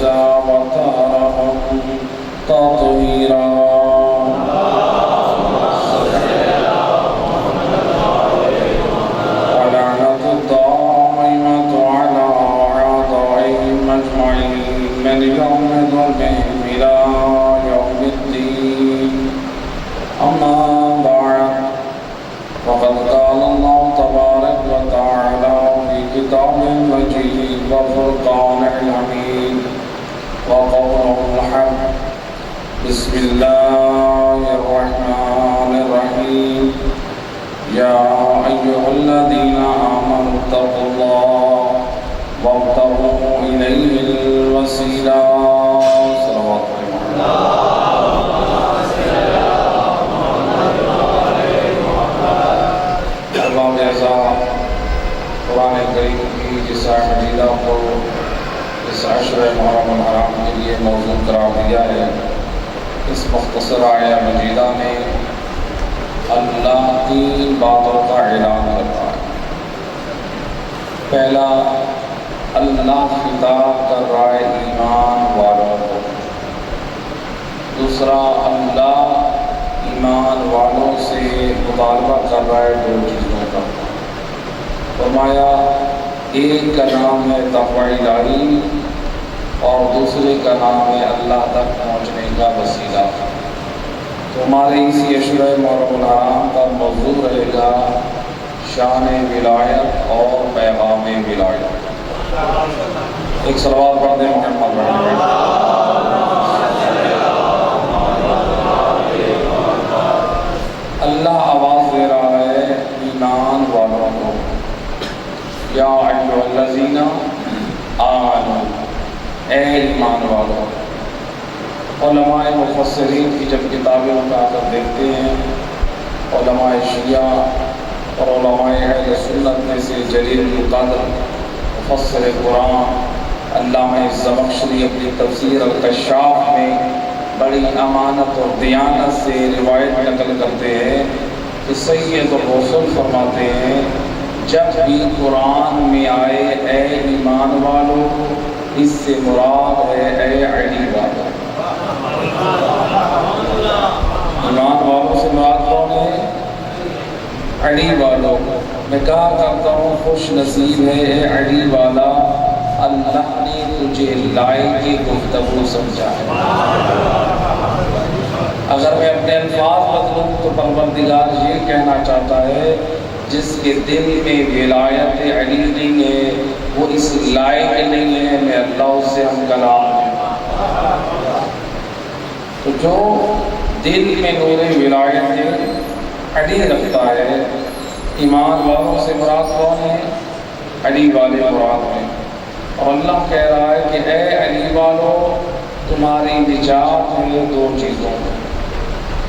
موسى وطهرهم تطهيرا. ولعنة الدائمة على أعدائهم أجمعين من يوم ظلمهم إلى يوم الدين. أما بعد، فقد قال الله تبارك وتعالى في كتابه المجيد وفرقانه الحميد وقوله الحق. بسم الله الرحمن الرحيم. يا أيها الذين آمنوا اتقوا الله وابتغوا إليه الوسيلة. صلوات قرآن کریم کی جس مجیدہ کو اس عشر محرم الحرام کے لیے موضوع قرار دیا ہے، اس مختصر آیہ مجیدہ میں اللہ تین باتوں کا اعلان کرتا ہے. پہلا، اللہ خطاب کر رہا ہے ایمان والوں کو. دوسرا، اللہ ایمان والوں سے مطالبہ کر رہا ہے دو چیزوں کا. فرمایا ایک کا نام ہے تقوی الہی اور دوسرے کا نام ہے اللہ تک پہنچنے کا وسیلہ. تو ہمارے اسی عشرہ محرم الحرام کا موضوع رہے گا شان ولایت اور پیغام ولایت. ایک صلوات پڑھ دیں محمد رحمۃ. اللہ آواز دے رہا ہے ایمان والوں کو. یا ایھا الذین آمنوا، اے ایمان والوں. علماء مفسرین کی جب کتابیں اٹھا کر دیکھتے ہیں، علماء شیعہ اور علماء اہل سنت میں سے جلیل القدر مفسر قرآن علامہ زمخشری اپنی تفسیر الکشاف میں بڑی امانت اور دیانت سے روایت نقل کرتے ہیں کہ سید الرسول فرماتے ہیں جب بھی قرآن میں آئے اے ایمان والو، اس سے مراد ہے اے علی والو. ایمان والوں سے مراد کون ہے؟ علی والو. میں کہا کرتا ہوں خوش نصیب ہے اے علی والا، اللہ نے تجھے لائے کی گفتگو سمجھا ہے. اگر میں اپنے الفاظ بدلوں تو پروردگار یہ کہنا چاہتا ہے جس کے دل میں ولایت علی نہیں ہے وہ اس لائق نہیں ہے میں اللہ سے ہم کلام ہوں. تو جو دل میں نور ولایت علی رکھتا ہے، ایمان والوں سے مراد کون ہے؟ علی والے مراد ہیں. اور اللہ کہہ رہا ہے کہ اے علی والو، تمہاری نجات ہے دو چیزوں.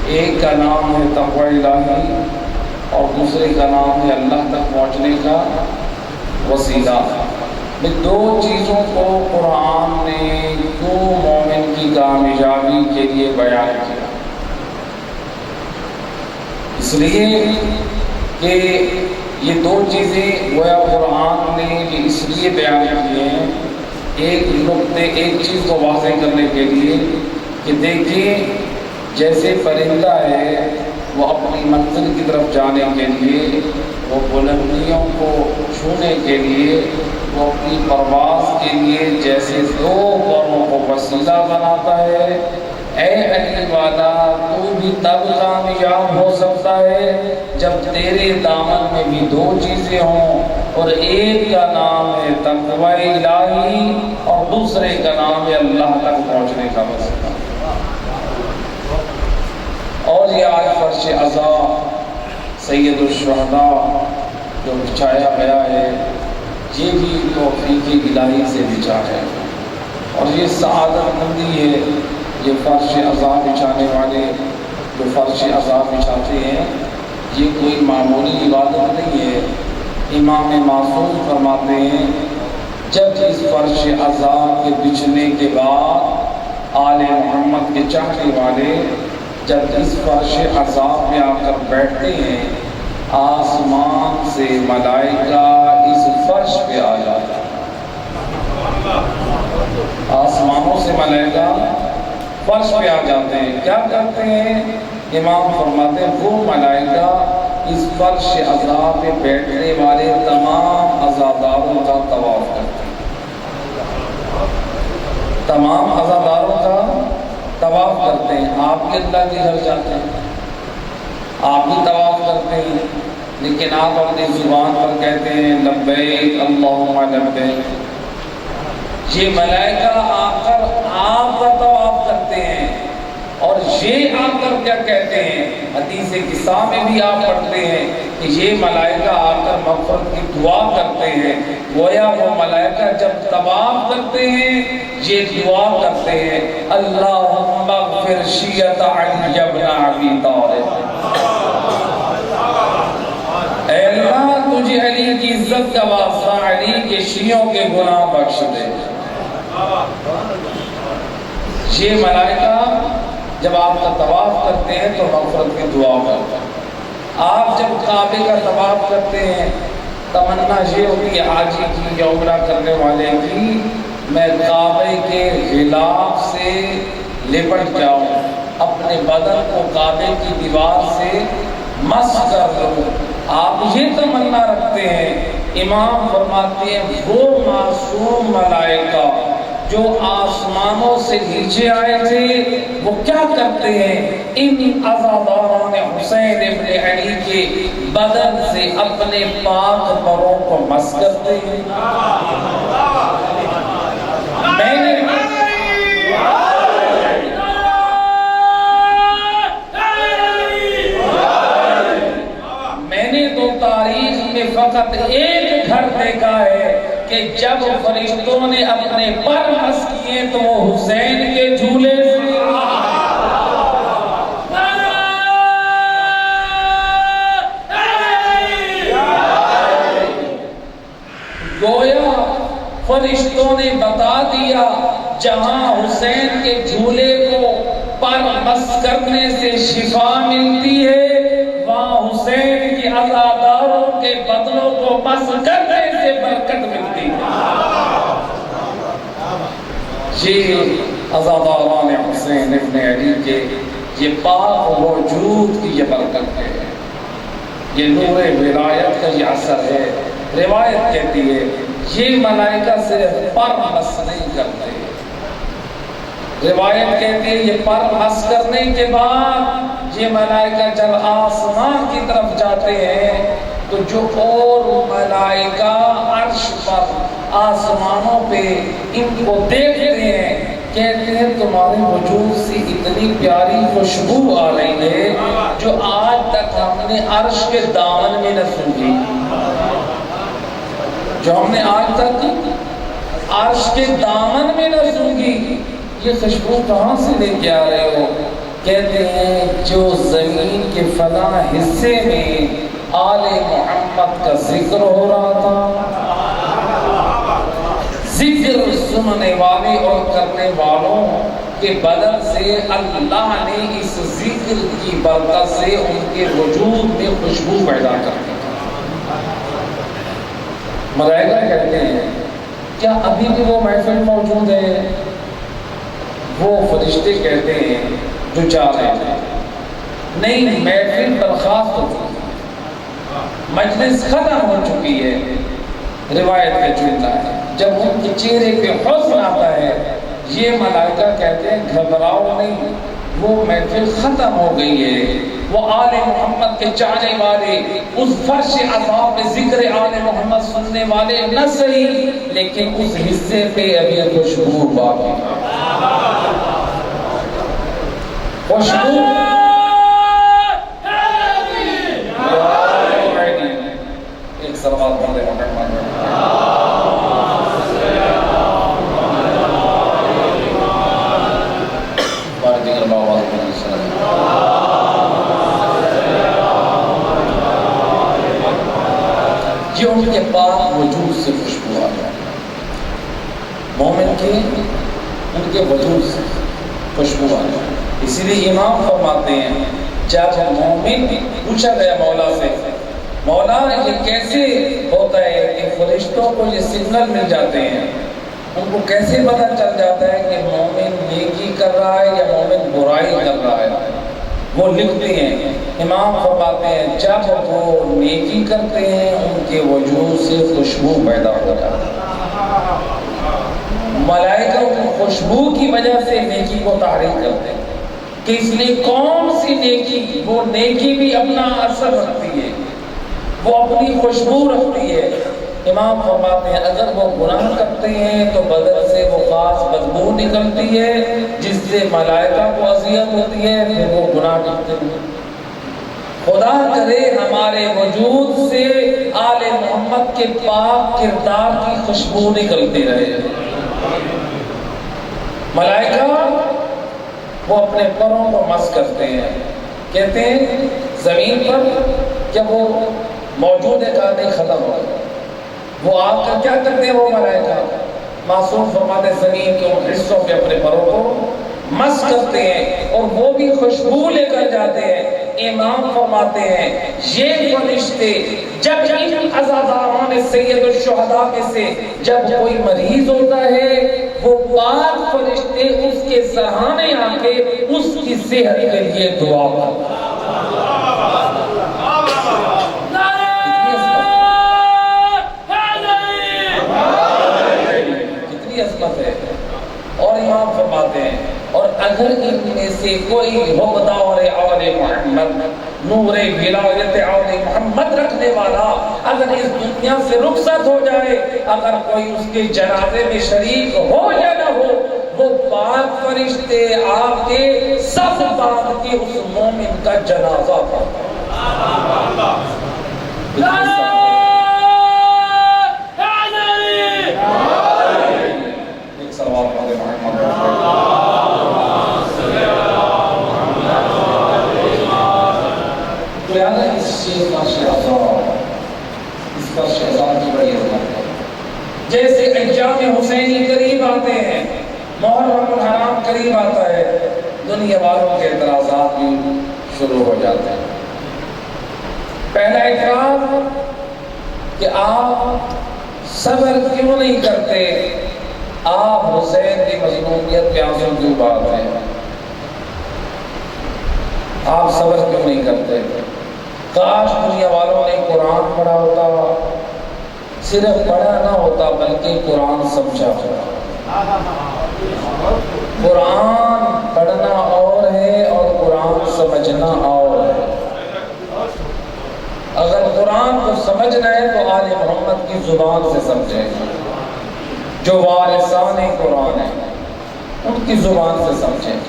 ایک کا نام ہے تقوی الہی اور دوسرے کا نام ہے اللہ تک پہنچنے کا وسیلہ. دو چیزوں کو قرآن نے کیوں مومن کی کامیابی کے لیے بیان کیا؟ اس لیے کہ یہ دو چیزیں گویا قرآن نے یہ اس لیے بیان کی ہیں، ایک چیز کو واضح کرنے کے لیے کہ دیکھیں جیسے پرندہ ہے وہ اپنی منزل کی طرف جانے کے لیے، وہ بلندیوں کو چھونے کے لیے، وہ اپنی پرواز کے لیے جیسے دو پروں کو وسیلہ بناتا ہے، اے علی والا تو بھی تب کامیاب ہو سکتا ہے جب تیرے دامن میں بھی دو چیزیں ہوں، اور ایک کا نام ہے تقوی الہی اور دوسرے کا نام ہے اللہ تک پہنچنے کا وسیلہ. اور یہ آج فرش عزا سید الشہداء جو بچھایا گیا ہے یہ بھی توفیق الہی سے بچھا ہے. اور یہ سعادت مندی ہے. یہ فرش عزا بچھانے والے جو فرش عزا بچھاتے ہیں یہ کوئی معمولی عبادت نہیں ہے. امام معصوم فرماتے ہیں جب اس فرش عزا کے بچھنے کے بعد آل محمد کے چاہنے والے جب اس فرش عزا پہ آ کر بیٹھتے ہیں آسمان سے ملائکہ اس فرش پہ آ جاتا ہے. آسمانوں سے ملائکہ فرش پہ آ جاتے ہیں، کیا کرتے ہیں؟ امام فرماتے ہیں وہ ملائکہ اس فرش عذاب پہ بیٹھنے والے تمام عزاداروں کا طواف کرتے ہیں، تمام عزاداروں کا طواف کرتے ہیں۔ آپ بھی اللہ کے گھر جاتے ہیں، آپ بھی طواف کرتے ہیں، لیکن آپ اپنی زبان پر کہتے ہیں لبیک اللہم لبیک۔ یہ ملائکہ آ کر آپ کا طواف کرتے ہیں، اور یہ آ کر کیا کہتے ہیں؟ حدیث قصہ میں بھی آپ پڑھتے ہیں کہ یہ ملائکہ آ کر مغفرت کی دعا کرتے ہیں۔ گویا وہ ملائکہ جب طواف کرتے ہیں یہ دعا کرتے ہیں اللہم اغفر شیعۃ علی بن ابی طالب، اے اللہ تجھے علی کی عزت کا واسطہ علی کے شیعوں کے گناہ بخش دے۔ یہ ملائکہ جب آپ کا طواف کرتے ہیں تو مغفرت کی دعا کرتے ہیں۔ آپ جب کعبے کا طواف کرتے ہیں تمنا یہ ہوتی ہے حاجی کی یا عمرہ کرنے والے کی، میں کعبے کے غلاف سے لپٹ جاؤں، اپنے بدن کو کعبے کی دیوار سے مس کر لوں۔ آپ یہ تمنا رکھتے ہیں۔ امام فرماتے ہیں وہ معصوم ملائکہ جو آسمانوں سے نیچے آئے تھے وہ کیا کرتے ہیں؟ ان عزاداران حسین ابن علی کے بدن سے اپنے پاک پروں کو مس کرتے ہیں۔ میں نے تو تاریخ میں فقط ایک گھر دیکھا ہے کہ جب فرشتوں نے اپنے پر مس کیے تو وہ حسین کے جھولے سے گویا فرشتوں نے بتا دیا جہاں حسین کے جھولے کو پر مس کرنے سے شفا ملتی ہے وہاں حسین کے عزاداروں کے بدنوں کو مس کرنے سے برکت ملتی ہے۔ یہ عزاداران حسین ابن علی کے یہ پاک وجود کی یہ برکت ہے، یہ نور ولایت کا یہ اثر ہے۔ روایت کہتی ہے یہ ملائکہ صرف پر مس نہیں کرتے، روایت کہتی ہے یہ پر مس کرنے کے بعد یہ ملائکہ جب آسمان کی طرف جاتے ہیں تو جو اور ملائکہ عرش پر آسمانوں پہ ان کو دیکھتے ہیں کہتے ہیں تمہارے وجود سے اتنی پیاری خوشبو آ رہی ہے جو آج تک ہم نے عرش کے دامن میں نہ سونگھی، جو ہم نے آج تک عرش کے دامن میں نہ سونگھی۔ یہ خوشبو کہاں سے لے کے آ رہے ہو؟ کہتے ہیں جو زمین کے فلاں حصے میں آل محمد کا ذکر ہو رہا تھا، ذکر سننے والے اور کرنے والوں کے بدن سے اللہ نے اس ذکر کی برکت سے ان کے وجود میں خوشبو پیدا کر دی۔ ملائکہ کہتے ہیں کیا ابھی بھی وہ محفل موجود ہے؟ وہ فرشتے کہتے ہیں جو جا رہے تھے نہیں، محفل برخاست ہو چکی، مجلس ختم ہو چکی ہے۔ روایت کا جملہ ہے جب ان کے چہرے پہ حزن آتا ہے یہ ملائکہ کہتے ہیں گھبراؤ نہیں، وہ محفل ختم ہو گئی ہے، وہ آل محمد کے چاہنے والے اس فرش عذاب میں ذکر آل محمد سننے والے نہ صحیح لیکن اس حصے پہ ابھی خوشبو باقی، خوشبو ایک سلوات پڑھے محمد یہ ان کے پاک وجود سے خوشبو آ جائے، مومن کے ان کے وجود سے خوشبو آ جائے۔ اسی لیے امام فرماتے ہیں جب مومن پوچھا گیا مولا سے مولا یہ کیسے ہوتا ہے کہ فرشتوں کو یہ سگنل مل جاتے ہیں ان کو کیسے پتہ چل جاتا ہے کہ مومن نیکی کر رہا ہے یا مومن برائی کر رہا ہے؟ وہ لکھتے ہیں، امام فرماتے ہیں جب وہ نیکی کرتے ہیں ان کے وجود سے خوشبو پیدا ہو جاتی ہے، ملائکہ کی خوشبو کی وجہ سے نیکی کو تحریک کرتے ہیں کہ اس لیے کون سی نیکی، وہ نیکی بھی اپنا اثر رکھتی ہے، وہ اپنی خوشبو رکھتی ہے۔ امام فرماتے ہیں اگر وہ گناہ کرتے ہیں تو بدن سے وہ خاص بدبو نکلتی ہے جس سے ملائکہ کو اذیت ہوتی ہے، پھر وہ گناہ کرتے ہیں۔ خدا کرے ہمارے وجود سے آل محمد کے پاک کردار کی خوشبو نکلتی رہے۔ ملائکہ وہ اپنے پروں کو مس کرتے ہیں، کہتے ہیں زمین پر جب وہ موجود آدمی ختم ہو گئے، وہ آ کر کیا کرتے ہیں؟ وہ ملائکہ معصوم فرماتے زمین کے ان حصوں پہ اپنے پروں کو مس کرتے ہیں اور وہ بھی خوشبو لے کر جاتے ہیں۔ امام فرماتے ہیں یہ فرشتے جب ان عزاداران سید الشہداء میں سے جب کوئی مریض ہوتا ہے، وہ پاک فرشتے اس کے سرانے آ کے اس کی صحت کے لیے دعا کرتے ہیں۔ اور امام فرماتے ہیں اور اگر ان میں سے کوئی حقدار آل محمد، نور ولایت آل محمد رکھنے والا اگر اس دنیا سے رخصت ہو جائے، اگر کوئی اس کے جنازے میں شریک ہو یا نہ ہو، وہ پاک فرشتے آپ کے صف باندھ کے اس مومن کا جنازہ پڑھتے ہیں۔ اس کا شہزاد کی بڑی عظمت ہے۔ جیسے ایام حسینی قریب آتے ہیں، محرم الحرام قریب آتا ہے، دنیا والوں کے اعتراضات بھی شروع ہو جاتے ہیں۔ پہلا اعتراض کہ آپ صبر کیوں نہیں کرتے، آپ حسین کی مظلومیت پہ آنسو کیوں بہاتے ہیں، آپ صبر کیوں نہیں کرتے؟ کاش دنیا والوں نے قرآن پڑھا ہوتا، صرف پڑھا نہ ہوتا بلکہ قرآن سمجھا ہوتا۔ قرآن پڑھنا اور ہے اور قرآن سمجھنا اور ہے۔ اگر قرآن کو سمجھنا ہے تو آل محمد کی زبان سے سمجھیں، جو وارثان قرآن ہیں ان کی زبان سے سمجھیں۔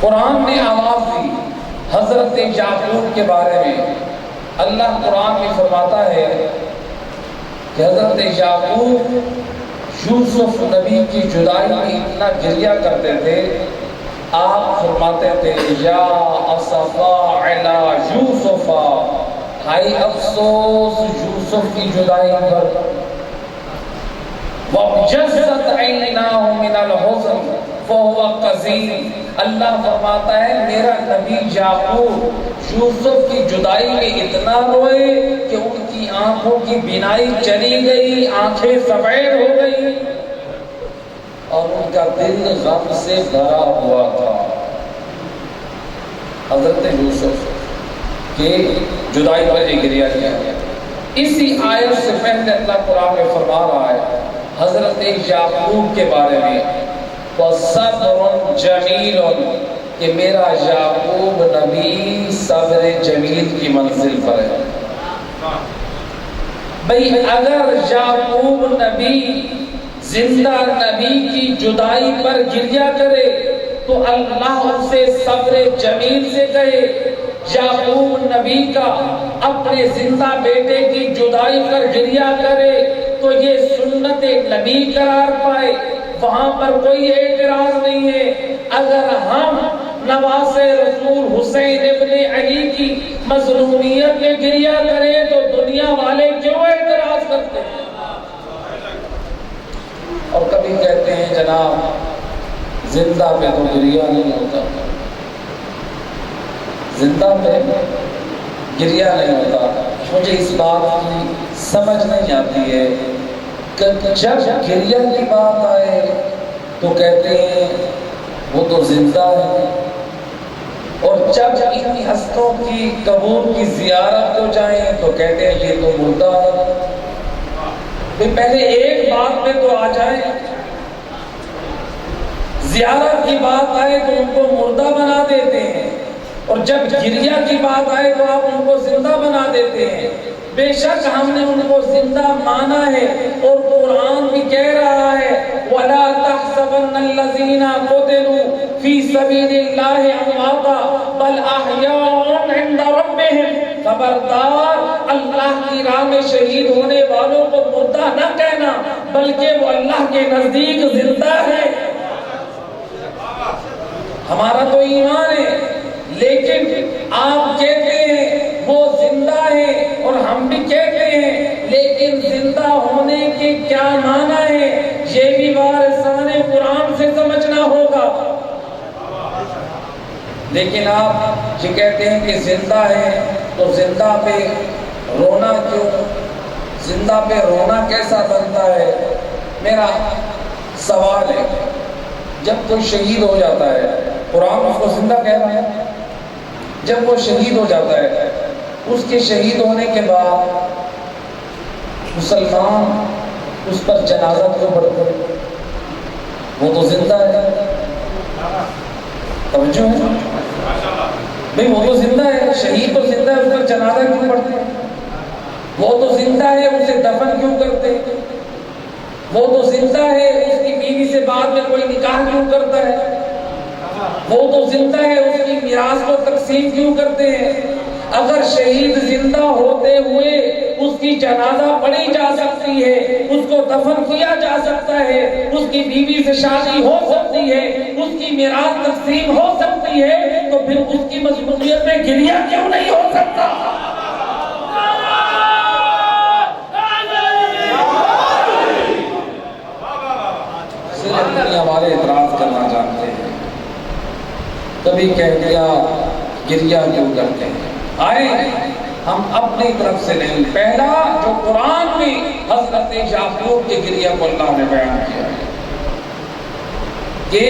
قرآن نے آواز دی حضرت یعقوب کے بارے میں، اللہ قرآن میں فرماتا ہے کہ حضرت یعقوب یوسف نبی کی جدائی میں اتنا گریہ کرتے تھے، آپ فرماتے تھے یا اسفا علی یوسف، ہائی افسوس یوسف کی جدائی پر، وَابْجَزَّتْ عَيْنَاهُ مِنَ الْحُزْنِ فَهُوَ قَزِيمٌ۔ اللہ فرماتا ہے میرا نبی یعقوب یوسف کی جدائی میں اتنا روئے کہ ان کی آنکھوں کی بینائی چلی گئی، آنکھیں سفید ہو گئی اور ان کا دل غم سے بھرا ہوا تھا۔ حضرت یوسف کے جدائی پر ایک گریہ کیا گیا۔ اسی آیت سے پہلے اللہ قرآن میں فرما رہا ہے حضرت یعقوب کے بارے میں وَصَبْرٌ جَمِيلٌ، کہ میرا یعقوب نبی صبر جمیل کی منزل پر ہے۔ بھئی اگر یعقوب نبی زندہ نبی کی جدائی پر گریہ کرے تو اللہ اسے صبر جمیل سے کہے، یعقوب نبی کا اپنے زندہ بیٹے کی جدائی پر گریہ کرے تو یہ سنت نبی قرار پائے، وہاں پر کوئی اعتراض نہیں ہے۔ اگر ہم نواز رسول حسین ابن علی کی مظلومیت میں گریہ کریں تو دنیا والے کیوں اعتراض کرتے ہیں؟ اور کبھی کہتے ہیں جناب زندہ پہ تو گریہ نہیں ہوتا، زندہ پہ گریہ نہیں ہوتا۔ مجھے اس بات کی سمجھ نہیں آتی ہے جب گریہ کی بات آئے تو کہتے ہیں وہ تو زندہ ہے، اور جب ان ہستوں کی قبور کی زیارت کو جائیں تو کہتے ہیں یہ تو مردہ ہے۔ پہلے ایک بات پہ تو آ جائیں، زیارت کی بات آئے تو ان کو مردہ بنا دیتے ہیں، اور جب گریہ کی بات آئے تو آپ ان کو زندہ بنا دیتے ہیں۔ بے شک ہم نے ان کو زندہ مانا ہے، اور قرآن بھی کہہ رہا ہے وَلَا تَحْسَبَنَّ الَّذِينَ قُتِلُوا فِي سَبِيلِ اللَّهِ أَمْوَاتًا بَلْ أَحْيَاءٌ عِندَ رَبِّهِمْ، خبردار اللہ کی راہ میں شہید ہونے والوں کو مردہ نہ کہنا، بلکہ وہ اللہ کے نزدیک زندہ ہے۔ ہمارا تو ایمان ہے، لیکن آپ کہتے ہیں وہ زندہ ہے، اور ہم بھی کہتے ہیں، لیکن زندہ ہونے کے کیا معنی ہے یہ بھی وارثان قرآن سے سمجھنا ہوگا۔ لیکن آپ یہ کہتے ہیں کہ زندہ ہے تو زندہ پہ رونا کیوں؟ زندہ پہ رونا کیسا بنتا ہے؟ میرا سوال ہے، جب کوئی شہید ہو جاتا ہے، قرآن اس کو زندہ کہہ رہا ہے، جب وہ شہید ہو جاتا ہے، اس کے شہید ہونے کے بعد مسلمان اس پر جنازہ کیوں پڑھتے ہیں؟ وہ تو زندہ ہے، توجہ ہے بھئی، وہ تو زندہ ہے، شہید تو زندہ ہے، اس پر جنازہ کیوں پڑھتے ہیں؟ وہ تو زندہ ہے، اسے دفن کیوں کرتے ہیں؟ وہ تو زندہ ہے، اس کی بیوی سے بعد میں کوئی نکاح کیوں کرتا ہے؟ وہ تو زندہ ہے، اس کی میراث کو تقسیم کیوں کرتے ہیں؟ اگر شہید زندہ ہوتے ہوئے اس کی جنازہ پڑھی جا سکتی ہے، اس کو دفن کیا جا سکتا ہے، اس کی بیوی سے شادی ہو سکتی ہے، اس کی میراث تقسیم ہو سکتی ہے، تو پھر اس کی مظلومیت میں گریہ کیوں نہیں ہو سکتا؟ ہمارے اعتراض کرنا چاہتے ہیں، کبھی کہہ دیا گریہ کیوں کرتے ہیں؟ آئے ہم اپنی طرف سے نہیں، پہلا جو قرآن میں حضرت یعقوب کے گریہ کو اللہ نے بیان کیا ہے کہ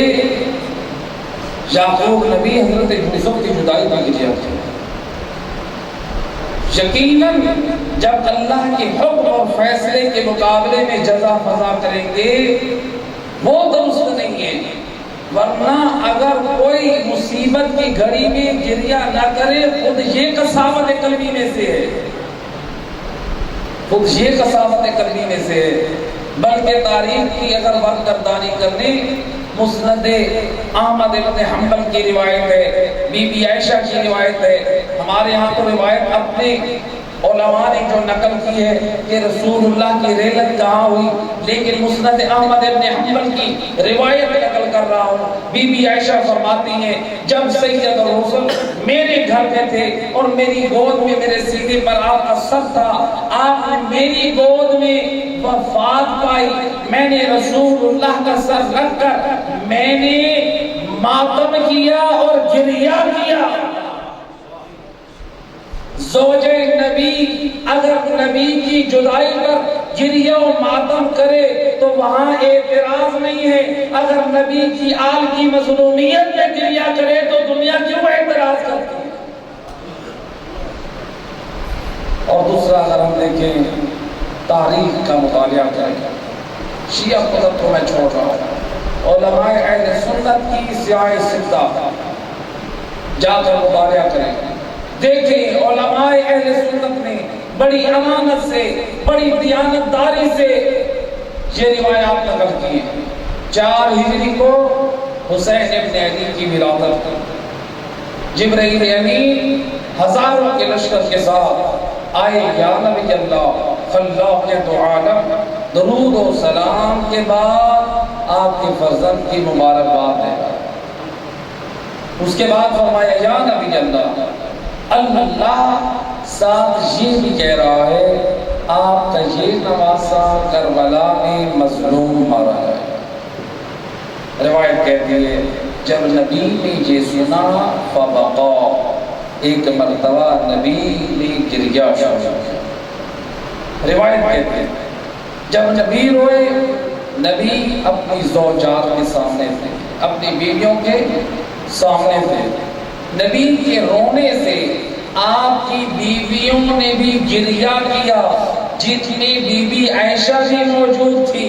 یعقوب نبی حضرت یوسف کی جدائی کا گریہ کیا۔ یقیناً جب اللہ کے حکم اور فیصلے کے مقابلے میں جزا فضا کریں گے وہ درست نہیں ہے، ورنہ اگر کوئی مصیبت کی گھڑی میں گریہ نہ کرے خود یہ کساوت قلبی میں سے ہے، خود یہ کساوت قلبی میں سے ہے۔ بلکہ تاریخ کی اگر وقت گردانی کرنے، مسند احمد بن حنبل کی روایت ہے، بی بی عائشہ کی روایت ہے، ہمارے ہاں تو روایت اپنے علماء نے جو نقل کی ہے کہ رسول اللہ کی ریلت کہاں ہوئی، لیکن مسند احمد بن حنبل کی روایت نقل کر رہا ہوں۔ بی بی عائشہ فرماتی ہیں جب سید الرسل میرے گھر میں تھے اور میری گود میں میرے سینے پر آپ کا سر تھا، آپ نے میری گود میں وفات پائی، میں نے رسول اللہ کا سر رکھ کر میں نے ماتم کیا اور گریہ کیا۔ زوج نبی اگر نبی کی جدائی پر گریہ و ماتم کرے تو وہاں اعتراض نہیں ہے، اگر نبی کی آل کی مظلومیت میں گریہ کرے تو دنیا کیوں اعتراض کرتی ہے؟ اور دوسرا اگر ہم دیکھیں تاریخ کا مطالعہ کریں، شیعہ مذہب کو میں چھوڑ رہا ہوں، علماء اہل سنت کی سیاہ ستہ جا کر مطالعہ کریں، دیکھیں علماء اہل سنت نے بڑی امانت سے، بڑی دیانتداری سے یہ روایات نقل کی ہیں۔ 4 ہجری کو حسین ابن علی کی ولادت، جبرائیل امین ہزاروں کے لشکر کے ساتھ آئے، یا نبی اللہ خلاقیت عالم، درود و سلام کے بعد آپ کے فرزند کی مبارکباد ہے۔ اس کے بعد فرمایا یا نبی اللہ ساتھ یہ بھی کہہ رہا ہے آپ کا یہ نواسہ کربلا میں مظلوم مارا ہے۔ روایت کہتی ہے جب نبی نے یہ سنا فبقا، ایک مرتبہ نبی نے گریہ شروع کیا۔ روایت کہتی ہے جب نبی روئے، نبی اپنی زوجات کے سامنے تھے، اپنی بیویوں کے سامنے تھے، نبی کے رونے سے آپ کی بیویوں نے بھی گریہ کیا، جتنی بی بی عائشہ بھی موجود تھی،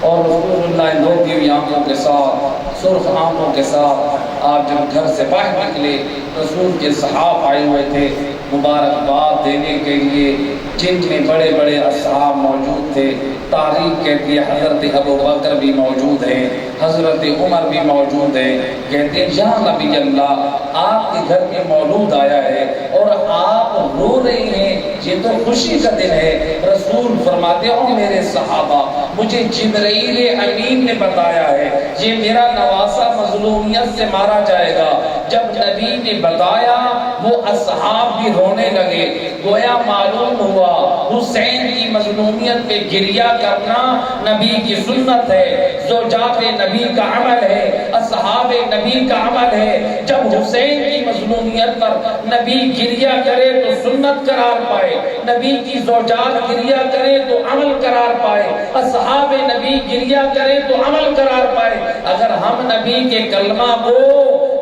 اور رسول اللہ روتی ہوئی آنکھوں کے ساتھ، سرخ آنکھوں کے ساتھ آپ جب گھر سے باہر نکلے، رسول کے صحابہ آئے ہوئے تھے مبارکباد دینے کے لیے، جن میں بڑے بڑے اصحاب موجود تھے۔ تاریخ کہتی ہے حضرت ابو بکر بھی موجود ہیں، حضرت عمر بھی موجود ہیں، کہتے ہیں یا نبی اللہ، آپ کے گھر میں مولود آیا ہے اور آپ رو رہی ہیں، یہ تو خوشی کا دن ہے۔ رسول فرماتے ہیں میرے صحابہ، مجھے جبرائیل امین نے بتایا ہے یہ میرا نواسہ مظلومیت سے مارا جائے گا۔ جب نبی نے بتایا وہ اصحاب بھی رونے لگے، گویا معلوم ہوا حسین کی مظلومیت پہ گریہ کرنا نبی کی سنت ہے، زوجات نبی کا عمل ہے، اصحاب نبی کا عمل ہے۔ جب حسین کی مظلومیت پر نبی گریہ کرے تو سنت قرار پائے، نبی کی زوجات گریہ کرے تو عمل قرار پائے، اصحاب نبی گریہ کرے تو عمل قرار پائے۔ اگر ہم نبی کے کلمہ کو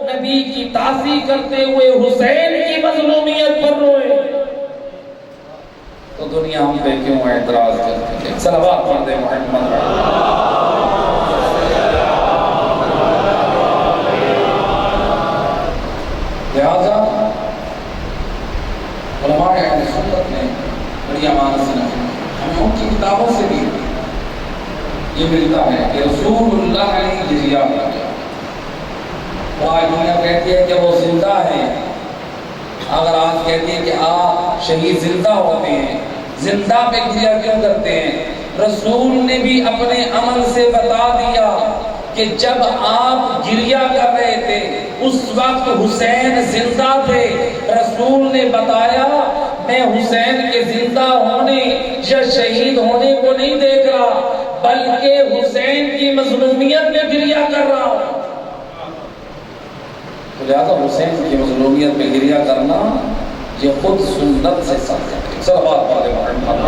نبی کی تعظیم کرتے ہوئے حسین کی مظلومیت پر روئے تو دنیا ہم پہ کیوں اعتراض کرتی ہے؟ صلوات پڑھ دے محمد۔ لہذا علماء اہل سنت نے بڑی امانت سے ہمیں ان کی کتابوں سے بھی یہ ملتا ہے کہ رسول اللہ نے گریہ کیا، اور آج دنیا کہتی ہے کہ وہ زندہ ہیں۔ اگر آج کہتی ہے کہ آپ شہید زندہ ہوتے ہیں، زندہ پہ گریہ کیوں کرتے ہیں؟ رسول نے بھی اپنے عمل سے بتا دیا کہ جب آپ گریہ کر رہے تھے اس وقت حسین زندہ تھے۔ رسول نے بتایا میں حسین کے زندہ ہونے یا شہید ہونے کو نہیں دیکھ رہا، بلکہ حسین کی مظلومیت میں گریہ کر رہا ہوں۔ لہذا حسین کی مظلومیت میں گریہ کرنا یہ خود سنت سے ثابت ہے۔ صلوات پڑھے محمد۔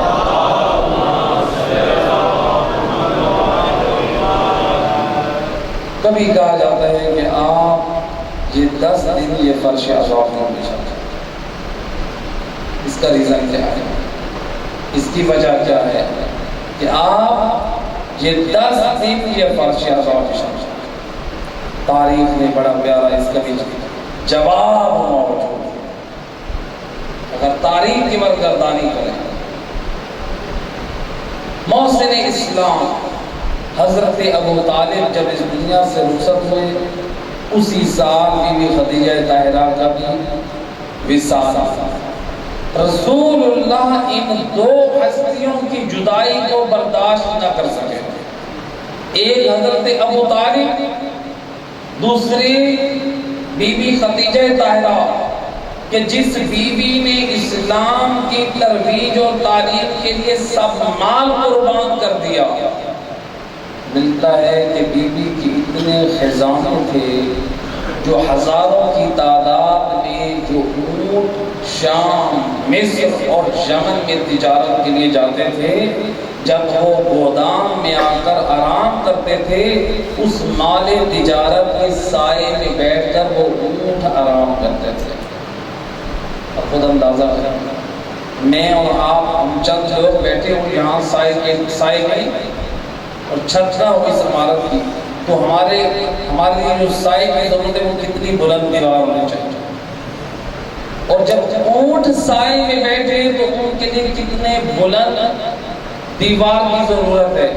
کبھی کہا جاتا ہے کہ آپ یہ 10 دن یہ فرش عذاب کیوں نہیں چاہتے؟ اس کا ریزن کیا ہے؟ اس کی وجہ کیا ہے کہ آپ یہ 10 دن یہ فرش عذاب نہیں چاہتے؟ تاریخ میں بڑا پیارا اس کا بھی جواب موجود ہے۔ اگر تاریخ کی برگردانی کریں، محسن اسلام حضرت ابو طالب جب اس دنیا سے رخصت ہوئے اسی سال بی بی خدیجہ طاہرہ کا بھی وصال تھا۔ رسول اللہ ان 2 ہستیوں کی جدائی کو برداشت نہ کر سکے، ایک حضرت ابو طالب، دوسری بی بی خدیجہ طاہرہ، کہ جس بی بی نے اسلام کی ترویج اور تعلیم کے لیے سب مال قربان کر دیا۔ ملتا ہے کہ بی بی کی اتنے خزانے تھے جو ہزاروں کی تعداد میں جو اونٹ شام، مصر اور یمن میں تجارت کے لیے جاتے تھے، جب وہ گودام میں آ کر آرام کرتے تھے اس مال تجارت کے سائے میں بیٹھ کر وہ اونٹ آرام کرتے تھے۔ اب خود اندازہ کریں، میں اور آپ ہم چند لوگ بیٹھے ہوں یہاں سائے میں اور چھت نہ ہو اس عمارت کی، تو ہمارے لیے جو سائے میں دونوں تھے وہ کتنی بلند دیوار ہونی چاہیے، اور جب اونٹ سائے میں بیٹھے تو ان کے لیے کتنے بلند دیوار کی ضرورت ہے۔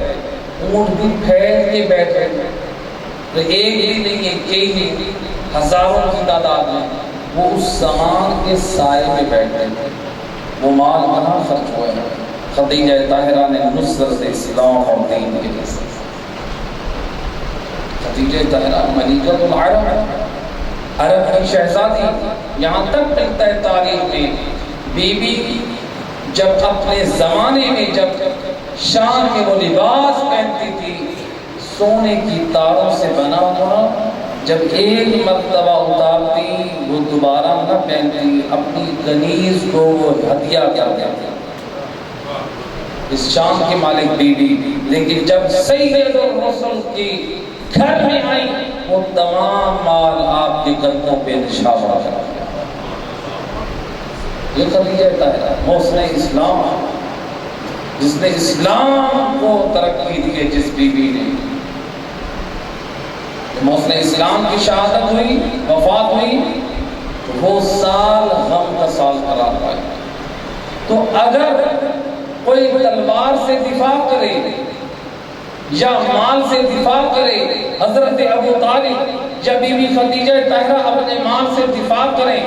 اونٹ بھی پھیل کے بیٹھے تو ایک بھی نہیں ہے، کئی نہیں، ہزاروں کی تعداد میں وہ اس سامان کے سائے میں بیٹھے تھے۔ وہ مال کہاں خرچ ہوا ہے؟ خدیجہ طاہرہ نے نصرت اسلام اور دین کے لیے۔ خدیجہ طاہرہ ملکۃ العرب، عرب کی شہزادی، یہاں تک ملتا ہے تاریخ میں بی بی جب اپنے زمانے میں جب شام میں وہ لباس پہنتی تھی سونے کی تاروں سے بنا ہوا، جب ایک مرتبہ اتارتی وہ دوبارہ نہ پہنتی، اپنی کنیز کو وہ ہدیہ کر دیتی۔ اس شان کی مالک بیوی، لیکن جب سید الرسل کی گھر میں آئی وہ تمام مال آپ کے قدموں پہ نشاور کر دیا۔ یہ خدیجہ طاہرہ محسن اسلام، جس نے اسلام کو ترقی دی ہے، جس بیوی نے محسن اسلام کی شہادت ہوئی، وفات ہوئی، تو وہ سال غم کا سال قرار پائے۔ تو اگر کوئی تلوار سے دفاع کرے یا مال سے دفاع کرے، حضرت ابو طالب یا بی بی خدیجہ طاہرہ اپنے مال سے دفاع کریں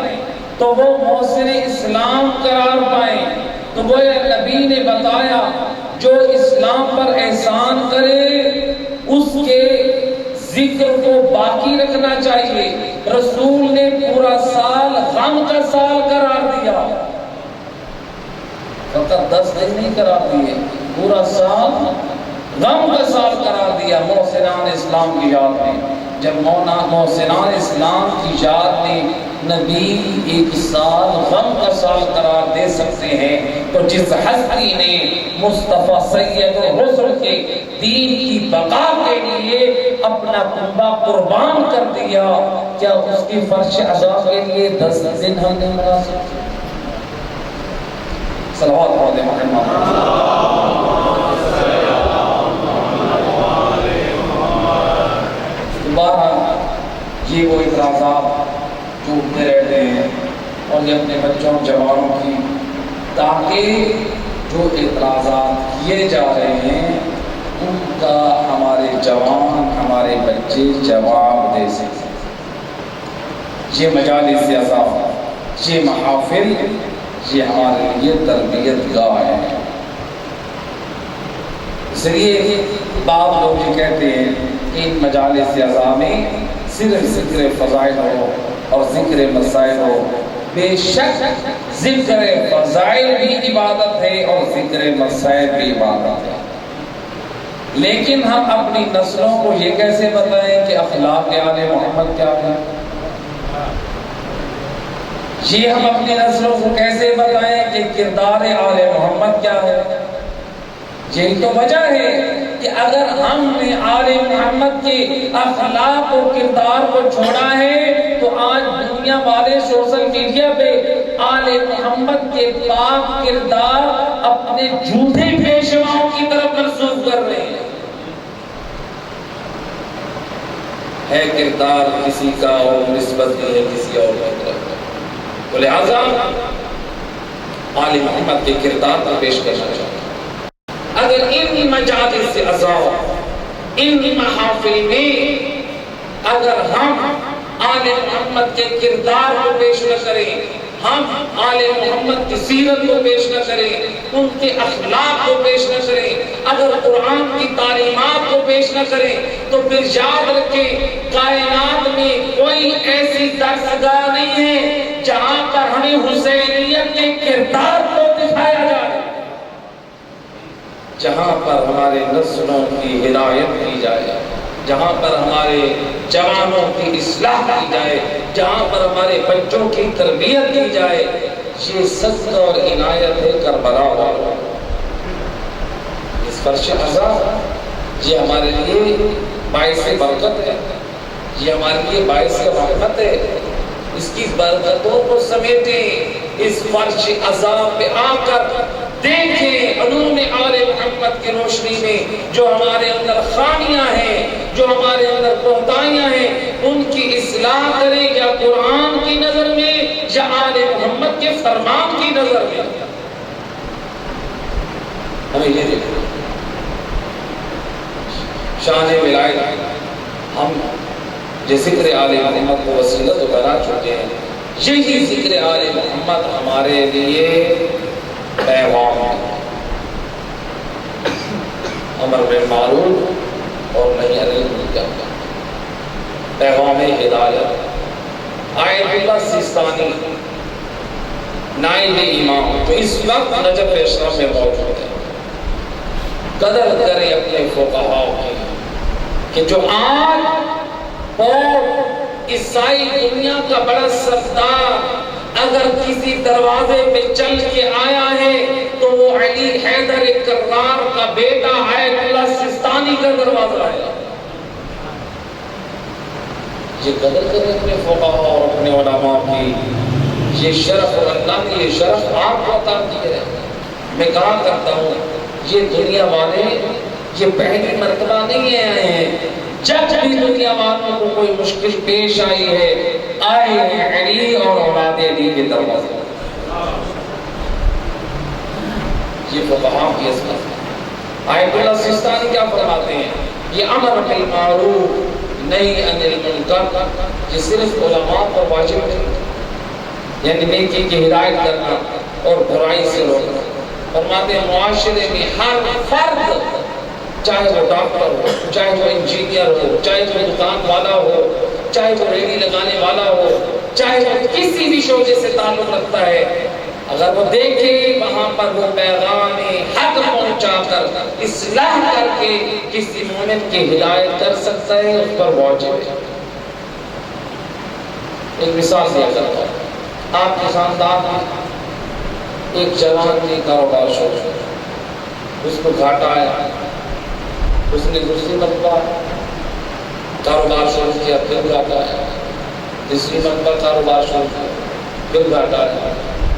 تو وہ محسن اسلام قرار پائیں۔ تو وہ نبی نے بتایا جو اسلام پر احسان کرے اس کے ذکر کو باقی رکھنا چاہیے۔ رسول نے پورا سال غم کا سال قرار دیا، فقط 10 دن نہیں قرار دیے، پورا سال غم کا سال قرار دیا محسنان اسلام کی یاد میں۔ جب محسنان اسلام کی یاد میں نبی ایک سال غم کا سال قرار دے سکتے ہیں تو جس ہستی نے مصطفیٰ سید الرسل کے دین کی بقا کے لیے اپنا کنبہ قربان کر دیا، کیا اس کی فرش عزا کے لیے 10 دن ہم نہیں منا سکتے؟ صلوات پڑھتے محمد۔ یہ وہ اعتراضات جو اٹھتے رہتے ہیں اور یہ اپنے بچوں جوانوں کی، تاکہ جو اعتراضات کیے جا رہے ہیں ان کا ہمارے جوان، ہمارے بچے جواب دے سکیں۔ یہ مجالس اعزاز، یہ محافل، یہ ہمارے لیے تربیت گاہ ہے۔ اس لیے بعض لوگ یہ کہتے ہیں کہ ان مجالس اعزاز میں صرف ذکر فضائل ہو اور ذکر مسائل ہو۔ بے شک ذکر فضائل بھی عبادت ہے اور ذکر مسائل بھی عبادت ہے، لیکن ہم اپنی نسلوں کو یہ کیسے بتائیں کہ اخلاق آل محمد کیا ہے؟ یہ ہم اپنی نسلوں کو کیسے بتائیں کہ کردار آل محمد کیا ہے؟ یہی تو وجہ ہے کہ اگر ہم نے آل محمد کے اخلاق و کردار کو چھوڑا ہے تو آج دنیا والے سوشل میڈیا پہ آل محمد کے پاک کردار اپنے جھوٹے پیشواؤں کی طرف منسوخ کر رہے ہیں۔ ہے کردار کسی کا اور نسبت ہے کسی اور کی طرف، تو لہذا آل محمد کے کردار کو پیش کرنا چاہتا ہوں۔ اگر ان مجالس اعزاز، ان محافل میں اگر ہم آل محمد کے کردار کو پیش نہ کریں، ہم آل محمد کی سیرت کو پیش نہ کریں، ان کے اخلاق کو پیش نہ کریں، اگر قرآن کی تعلیمات کو پیش نہ کریں تو پھر یاد رکھیں کائنات میں کوئی ایسی درسگاہ نہیں ہے جہاں پر ہمیں حسینیت کے کردار کو دکھایا جائے، جہاں پر ہمارے نسلوں کی ہدایت کی جائے، جہاں پر ہمارے جوانوں کی اصلاح کی جائے، جہاں پر ہمارے بچوں کی تربیت کی جائے۔ یہ صدقہ اور عنایت ہے کربلا والوں، اس فرش عزا یہ ہمارے لیے باعث برکت ہے، یہ ہمارے لیے باعث رحمت ہے۔ اس کی برکتوں کو سمیٹیں، اس فرش عزا پہ آ کر دیکھیں علوم آل محمد کی روشنی میں جو ہمارے اندر خامیاں ہیں، جو ہمارے اندر کوتاہیاں ہیں، ان کی اصلاح کریں، یا قرآن کی نظر میں یا آل محمد کے فرمان کی نظر میں۔ ہمیں یہ دیکھیں شان ولایت، ہم جو ذکر آل محمد کو وسیلہ تو بنا چکے ہیں، یہی ذکر آل محمد ہمارے لیے پیغام ہے، امر بالمعروف اور نہی عن المنکر، پیغام ہدایت۔ آیت اللہ سیستانی نائب امام جو اس وقت نجف اشرف میں موجود ہے، قدر کریں اپنے فقہاء کی کہ جو آج اور عیسائی دنیا کا بڑا سردار اگر کسی دروازے پہ چل کے آیا ہے تو وہ علی حیدر کرار کا بیٹا آیت اللہ سستانی کا دروازہ ہے. یہ قدر کریں اپنے فقہاء اور اپنے علماء کی. یہ شرف اور اللہ نے یہ شرف آپ کو عطا کیا ہے. میں کہا کرتا ہوں یہ دنیا والے یہ پہلی مرتبہ نہیں آئے ہیں. جب بھی دنیا والوں کو کوئی مشکل پیش آئی ہے آئے ہیں علی اور اولاد علی کے دروازے. یہ فقہاء کی عظمت ہے. آیت اللہ سستانی کیا فرماتے ہیں؟ یہ امر بالمعروف نہی عن المنکر یہ صرف علماء پر واجب نہیں، یعنی نیکی کی ہدایت کرنا اور برائی سے روکنا. فرماتے ہیں معاشرے میں ہر فرد، چاہے وہ ڈاکٹر ہو، چاہے وہ انجینئر ہو، چاہے وہ دکان والا ہو، چاہے وہ ریڑھی لگانے والا ہو، چاہے وہ کسی بھی شعبے سے تعلق رکھتا ہے، اگر وہ دیکھے وہاں پر وہ پیغام حق پہنچا کر اصلاح کر کے کسی مومن کی ہدایت کر سکتا ہے، اس پر واجب ہے. ایک مثال دیا کرتا ہوں. آپ کے خاندان میں ایک جوان نے کاروبار شروع کیا، اس کو گھاٹا آیا، اس نے دوسری مرتبہ کاروبار شروع کیا، پھر گھاٹا آیا، تیسری مرتبہ کاروبار شروع کیا، پھر گھاٹا آیا.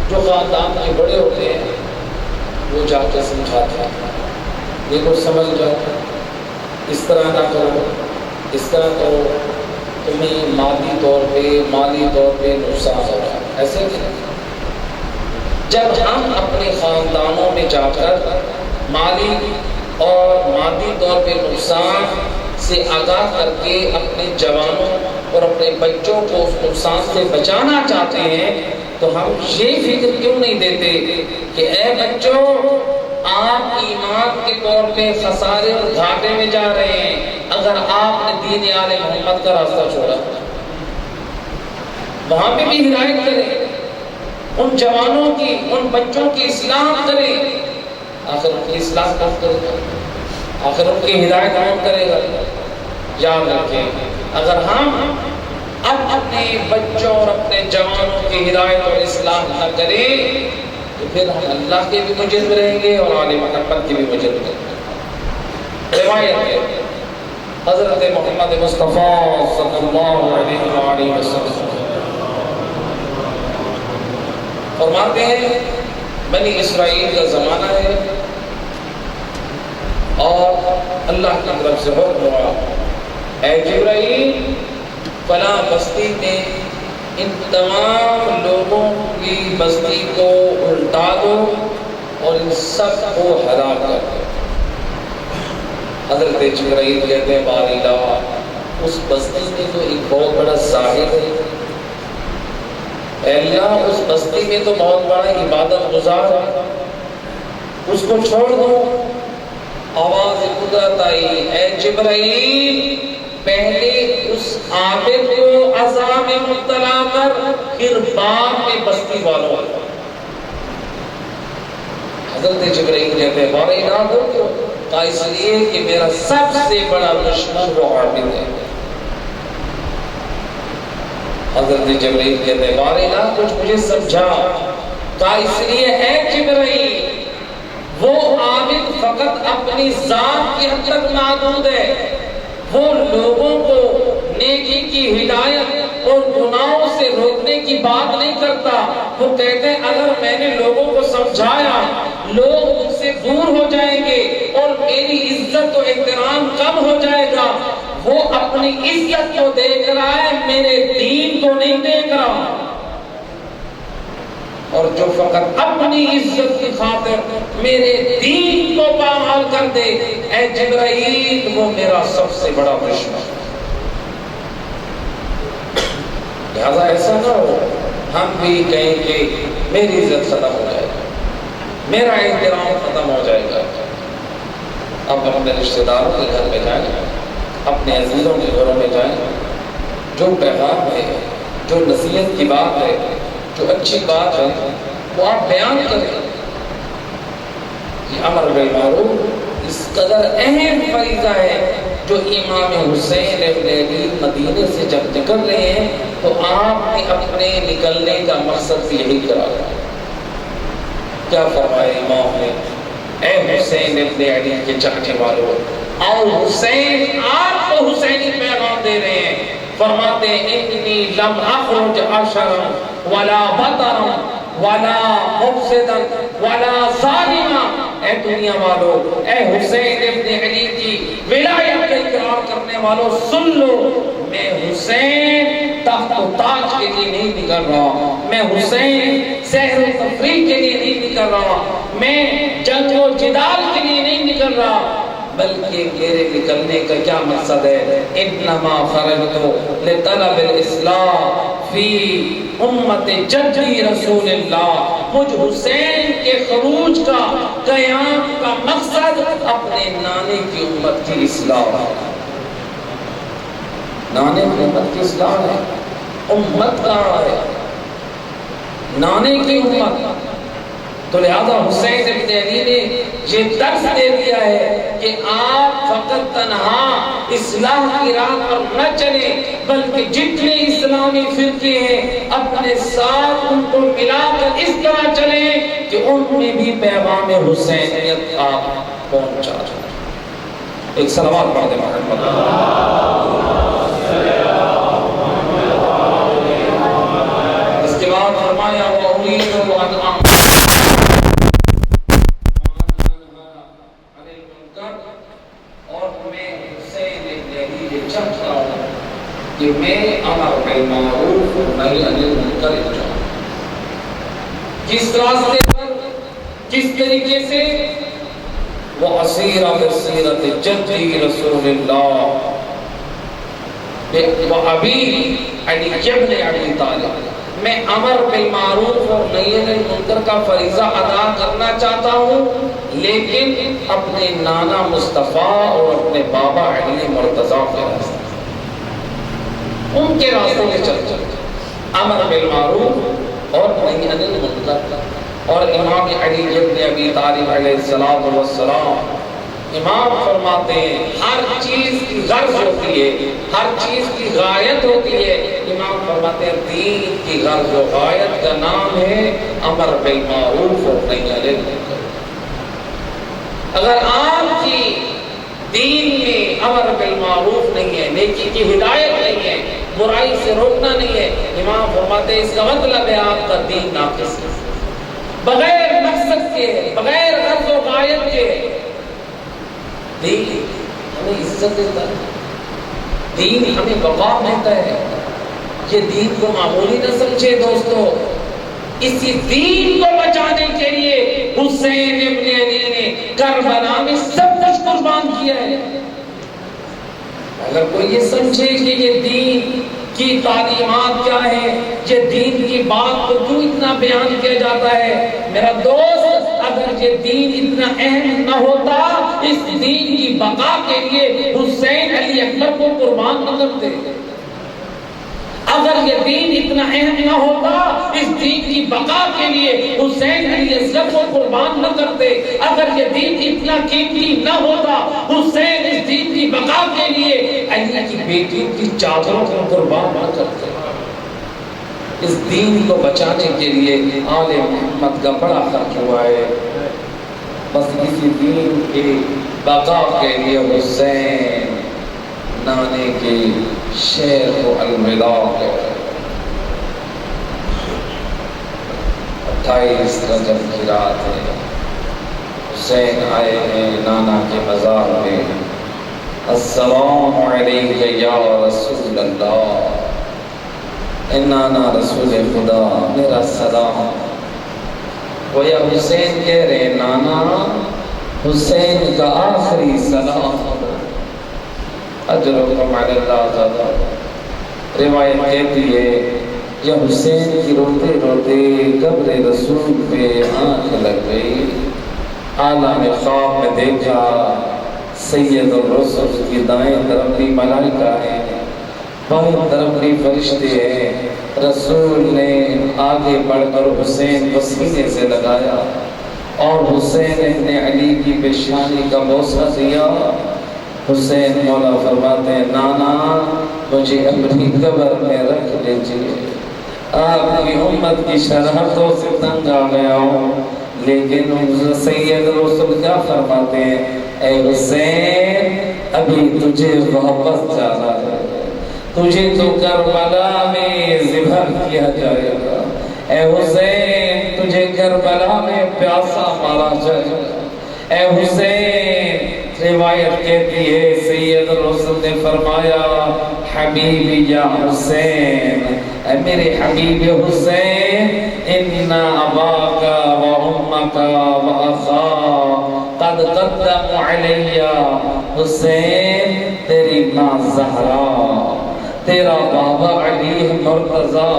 جو خاندان کے بڑے ہوتے ہیں وہ جا کے سمجھاتے ہیں، دیکھو سمجھ جاؤ، اس طرح نہ کرو، اس طرح کرو، تمہیں مالی طور پہ نقصان ہو رہا ہے. ایسے نہیں. جب ہم اپنے خاندانوں میں جا کر مالی اور مادی طور پہ نقصان سے آگاہ کر کے اپنے جوانوں اور اپنے بچوں کو اس نقصان سے بچانا چاہتے ہیں تو ہم یہ فکر کیوں نہیں دیتے کہ اے بچوں آپ ایمان کے طور پہ خسارے اور گھاٹے میں جا رہے ہیں اگر آپ نے دین آل محمد کا راستہ چھوڑا. وہاں پہ بھی ہدایت کریں، ان جوانوں کی، ان بچوں کی اصلاح کریں. آخر ان کی اصلاح کون کرے گا؟ آخر ان کی ہدایت کون کرے گا؟ یاد رکھیں اگر ہم اب اپنے بچوں اور اپنے جوانوں کی ہدایت اور اصلاح نہ کریں تو پھر ہم اللہ کے بھی مجرم رہیں گے اور آل محمد کے بھی مجرم رہیں گے. روایت ہے حضرت محمد مصطفیٰ صلی اللہ علیہ وآلہ وسلم فرماتے ہیں بنی اسرائیل کا زمانہ ہے اور اللہ کی طرف سے حکم ہوا اے جبرائیل فلاں بستی میں ان تمام لوگوں کی بستی کو الٹا دو اور ان سب کو ہلاک کر دو. حضرت جبرائیل کہتے ہیں باری اللہ اس بستی میں تو ایک بہت بڑا ظاہر ہے، اے اللہ اس بستی میں تو بہت بڑا عبادت گزار ہے، اس کو چھوڑ دو. آواز قدرت آئی اے جبرائیل پہلے اس عابد کو عذاب میں مبتلا کر پھر بعد میں بستی والوں کو. حضرت جبرائیل کہتے ہیں بارے نہ دو کہا اس لیے کہ میرا سب سے بڑا دشمن وہ عابد ہے. حضرت جبرائیل کہتے ہیں بارے نہ کچھ مجھے سمجھا. کہا اس لیے ہے جبرائیل وہ عابد فقط اپنی ذات کی حد تک محدود ہے، وہ لوگوں کو نیکی کی ہدایت اور گناہوں سے روکنے کی بات نہیں کرتا. وہ کہتے ہیں اگر میں نے لوگوں کو سمجھایا لوگ ان سے دور ہو جائیں گے اور میری عزت و احترام کم ہو جائے گا. وہ اپنی عزت کو دیکھ رہا ہے، میرے دین کو نہیں دیکھ رہا. اور جو فقط اپنی عزت کی خاطر میرے دین کو پامال کر دے اے جبرائیل وہ میرا سب سے بڑا دشمن. لہذا ایسا نہ ہو ہم بھی کہیں کہ میری عزت ختم ہو جائے گا، میرا احترام ختم ہو جائے گا. اب اپنے رشتہ داروں کے گھر میں جائیں، اپنے عزیزوں کے گھروں میں جائیں، جو پیغام ہے، جو نصیحت کی بات ہے، جو اچھی بات ہے وہ آپ بیان کریں. یہ امر بالمعروف اس قدر اہم فریضہ ہے جو امام حسین ابن علی مدینے سے جب نکل رہے ہیں تو آپ نے اپنے نکلنے کا مقصد یہی کرا. کیا فرمائے امام نے اے حسین ابن علی کے چاہنے والوں، اور حسین آپ کو حسینی پیغام دے رہے ہیں، فرماتے ہیں انی لم اخرج عشرا ولا بطرا ولا مفسدا ولا ظالما۔ اے دنیا والو، اے حسین ابن علی کی ولایت کا اقرار کرنے والوں، سن لو، میں حسین تخت و تاج کے لیے نہیں نکل رہا، میں حسین سحر و تفریح کے لیے نہیں نکل رہا، میں جنگ و جدال کے لیے نہیں نکل رہا، بلکہ میرے نکلنے کا کیا مقصد ہے؟ انما خرجت لطلب الاصلاح فی امت جدی رسول اللہ۔ مجھ حسین کے خروج کا قیام کا مقصد اپنے نانے کی امت کی اصلاح ہے۔ نانے کی امت کی اصلاح ہے، امت کہاں ہے؟ نانے کی امت۔ تو لہذا حسین ابن علی نے یہ درس دے دیا ہے کہ آپ فقط تنہا اصلاح کی راہ پر نہ چلیں، بلکہ جتنے اسلامی فرقے ہیں اپنے ساتھ ان کو ملا کر اس طرح چلیں کہ ان میں بھی پیغام حسینیت آپ پہنچا جائے۔ ایک صلوات پڑھ دیں محمد۔ اس کے بعد فرمایا وَأُرِيدُ أَنْ کہ میں امر بالمعروف نہی عن المنکر جاؤں۔ کس راستے پر، کس طریقے سے؟ وَأَسِيرَ بِسِيرَةِ جَدِّ رسول اللہ وَأَبِي عَلِيِّ بْنِ أَبِي طالب۔ میں امر بالمعروف اور نہی عن المنکر کا فریضہ ادا کرنا چاہتا ہوں، لیکن اپنے نانا مصطفیٰ اور اپنے بابا علی مرتضیٰ کے راستے، ان کے راستے میں چل امر بالمعروف اور نہی عن المنکر۔ اور امام علی ابن ابی طالب علیہ السلام امام فرماتے ہیں ہر چیز کی غرض ہوتی ہے، ہر چیز کی غایت ہوتی ہے۔ امام فرماتے ہیں دین کی غرض و غایت کا نام ہے امر بالمعروف اور نہی عن المنکر۔ اگر آپ کی دین میں امر بالمعروف نہیں ہے، نیکی کی ہدایت نہیں ہے، برائی سے روکنا نہیں ہے، امام فرماتے ہیں اس کا مطلب ہے آپ کا دین ناقص ہے، بغیر مقصد کے، بغیر غرض و غایت کے۔ دین ہمیں عزت دیتا ہے، دین ہمیں وقار دیتا ہے، یہ دین کو معمولی نہ سمجھے دوستو۔ اسی دین کو بچانے کے لیے حسین ابن علی نے کربلا میں سب کچھ قربان کیا ہے۔ اگر کوئی یہ سمجھے کہ یہ دین کی تعلیمات کیا ہے، یہ دین کی بات کو کیوں اتنا بیان کیا جاتا ہے، میرا دوست اگر یہ دین اتنا اہم نہ ہوتا اس دین کی بقا کے لیے حسین علی اکبر کو قربان نہ کرتے۔ اگر یہ دین اتنا اہم نہ ہوتا اس دین کی بقا کے لیے حسین علی اصغر کو قربان نہ کرتے۔ اگر یہ دین اتنا قیمتی نہ ہوتا حسین اس دین کی بقا کے لیے علی کی بیٹی کی چادروں کو قربان نہ کرتے۔ اس دین کو بچانے کے لیے آل محمد کا بڑا خرچ ہوا ہے، بس اسی دین کے بقا کے لیے حسین نانے کے شیر کو الوداع کہتے ہیں۔ 28 رجب کی رات ہے، حسین آئے ہیں نانا کے مزار میں۔ السلام علیک یا رسول اللہ، اے نانا رسول خدا میرا سلام۔ گویا حسین کہہ رہے نانا حسین کا آخری سلام، اجرکم علی اللہ تعالی۔ روایت کہتی ہے یا حسین کی روتے روتے قبر رسول پہ آنکھ لگ گئی، عالم خواب میں دیکھا سید الرسل کی دائیں طرف بھی ملائکہ ہیں، بائیں طرف بھی فرشتے ہیں۔ رسول نے آگے بڑھ کر حسین کو سینے سے لگایا اور حسین ابن علی کی پیشانی کا بوسہ دیا۔ حسین مولا فرماتے ہیں نانا مجھے اپنی قبر میں رکھ لیجئے، آپ کی امت کی شرحتوں سے تنگ آ گیا ہوں، لیکن سید رسول کیا فرماتے ہیں؟ اے حسین ابھی تجھے واپس جانا ہے، تجھے تو کربلا میں ذبح کیا جائے گا، اے حسین تجھے کربلا میں پیاسا مارا جائے گا، اے حسین۔ روایت کہتی ہے سید رسول نے فرمایا حبیبی یا حسین، اے میرے حبیب حسین، ان اباک و امک و اخاک قد قدموا علی، حسین تیری ماں زہرا، تیرا بابا علی مرتضیٰ،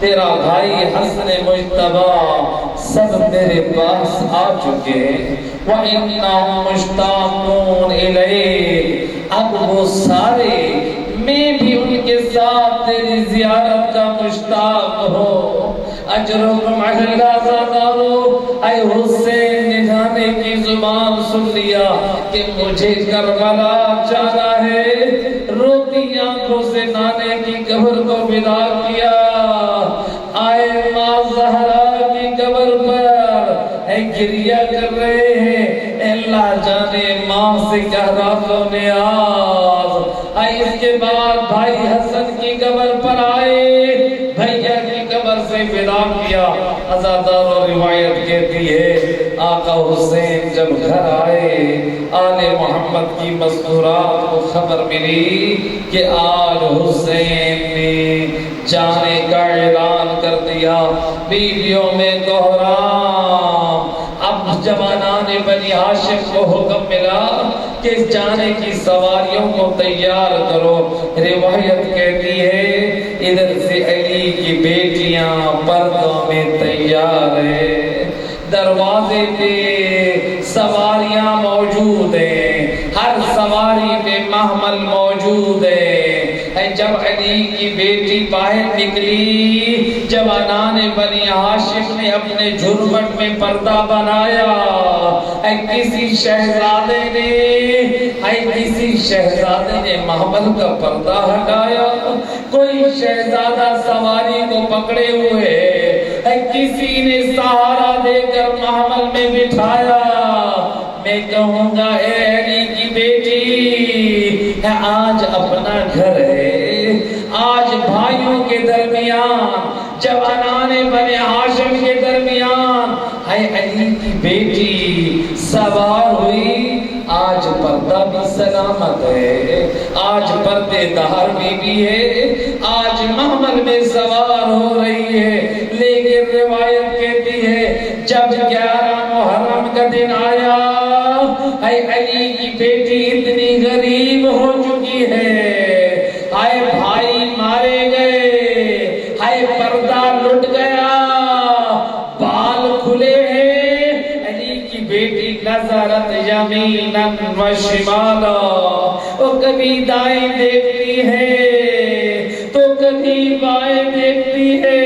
تیرا بھائی حسن مجتبیٰ سب میرے پاس آ چکے، وَإِنَّهُمْ مُشْتَاقُونَ إِلَيْكَ، اب وہ سارے میں بھی ان کے ساتھ تیری زیارت کا مشتاق ہو۔ اجرکم علی اللہ زادارو، اے حسین نے جانے کی زبان سن لیا کہ مجھے کربلا جانا ہے، روتی آنکھوں سے نانے کی قبر کو ودا کیا، آئے ماں زہرا کی قبر پر اے گریہ کر رہے ہیں، اللہ جانے ماں سے کیا راز و نیاز۔ آئے اس کے بعد بھائی حسن کی قبر پر آئے، بھائیہ کی قبر سے ودا کیا۔ ازادار و روایت کہتی ہے آقا حسین جب گھر آئے، آل محمد کی مذکورات کو خبر ملی کہ آج حسین نے جانے کا اعلان کر دیا۔ بیویوں میں کوہرام، اب جوانان بنی ہاشم کو حکم ملا کہ جانے کی سواریوں کو تیار کرو۔ روایت کہتی ہے ادھر سے علی کی بیٹیاں پردوں میں تیار ہیں، دروازے پہ سواریاں موجود ہیں، ہر سواری پہ محمل موجود ہے۔ جب علی کی بیٹی باہر نکلی، جوانان بنی ہاشم نے اپنے جھرمٹ میں پردہ بنایا، کسی شہزادے نے محمل کا پردہ ہٹایا، کوئی شہزادہ سواری کو پکڑے ہوئے، کسی نے سہارا دے کر محمل میں بٹھایا۔ میں کہوں گا اے علی کی بیٹی، آج اپنا گھر ہے، آج بھائیوں کے درمیان، جوانان بنی ہاشم کے درمیان اے علی کی بیٹی سوار ہوئی، آج پردہ بھی سلامت ہے، آج پردے دار بھی ہے، آج محمل میں سوار ہو رہی ہے۔ لیکن روایت کہتی ہے جب 11 محرم کا دن آیا، اے علی کی بیٹی اتنی غریب ہو چکی ہے، آئے بھائی مارے گئے، آئے پردہ لٹ گیا، بال کھلے ہیں، علی کی بیٹی نظرت یمینا و شمالا، وہ کبھی دائیں دیکھتی ہے تو کبھی بائیں دیکھتی ہے،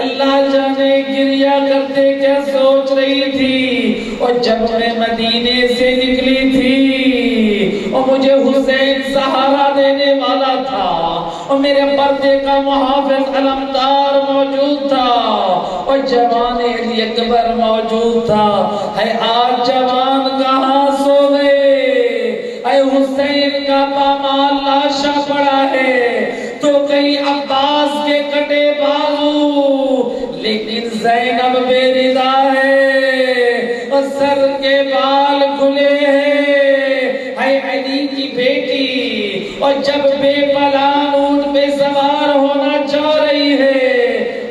اللہ جانے گریہ کرتے کیا سوچ رہی تھی۔ اور جب میں مدینے سے نکلی تھی اور مجھے حسین سہارا دینے والا تھا اور میرے پردے کا محافظ علمدار موجود تھا اور جوان علی اکبر موجود تھا، ہے آج جوان کہاں سو گئے، اے حسین کا پامال لاشا پڑا ہے، تو کہیں عباس کے کٹے بازو، لیکن زینب بے رضا ہے اور سر کے بال کھلے ہیں، اے علی کی بیٹی، اور جب بے پلان اونٹ پہ سوار ہونا چاہ رہی ہے،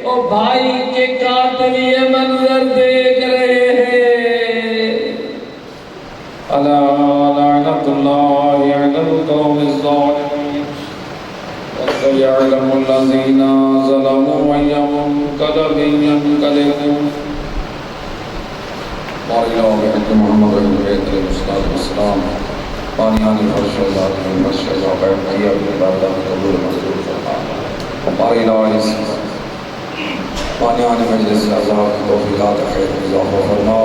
اور بھائی کے قاتل یہ منظر دیکھ رہے ہیں۔ الا لعنت اللہ علی القوم الظالمین وسيعلم الذين ظلموا أي منقلب ينقلبون۔ وإلى بحق محمد عليه الصلاة والسلام بانيان الفرش والعظيم والشجاع والحياة والعبادة والقبول المحضور فرقان وإلى بانيان مجلس الأزهار توفيقات خير الله فرما،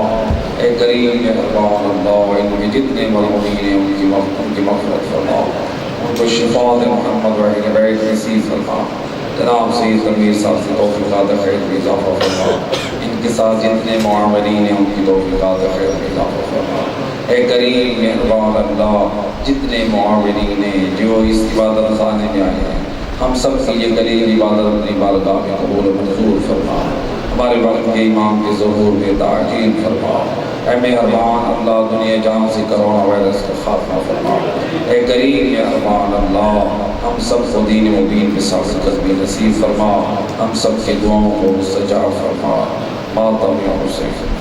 اے کریم مہربان اللہ ان کے جتنے مرحومین ہیں ان کی مغفرت فرما، ان کو شفاعت محمد وحی بیت نصیب فرما۔ جناب سید تنویر صاحب سے توفیقات خیر میں اضافہ فرما، ان کے ساتھ جتنے معاونین ہیں ان کی توفیقات خیر میں اضافہ فرما۔ اے کریم مہربان اللہ، جتنے معاونین ہیں جو اس عبادت خانے میں آئے ہیں، ہم سب کی یہ کریم عبادت اپنی بارگاہ میں قبول و منظور فرما، ہمارے وقت کے امام کے ظہور میں تعجیل فرما۔ اے مہربان اللہ، دنیا جہاں سے کرونا وائرس کا خاتمہ فرما۔ اے کریم مہربان اللہ، ہم سب کو دین مبین کے ساتھ قدمی نصیب فرما، ہم سب کے دعاؤں کو مستجاب فرما۔ ماتم یا حسین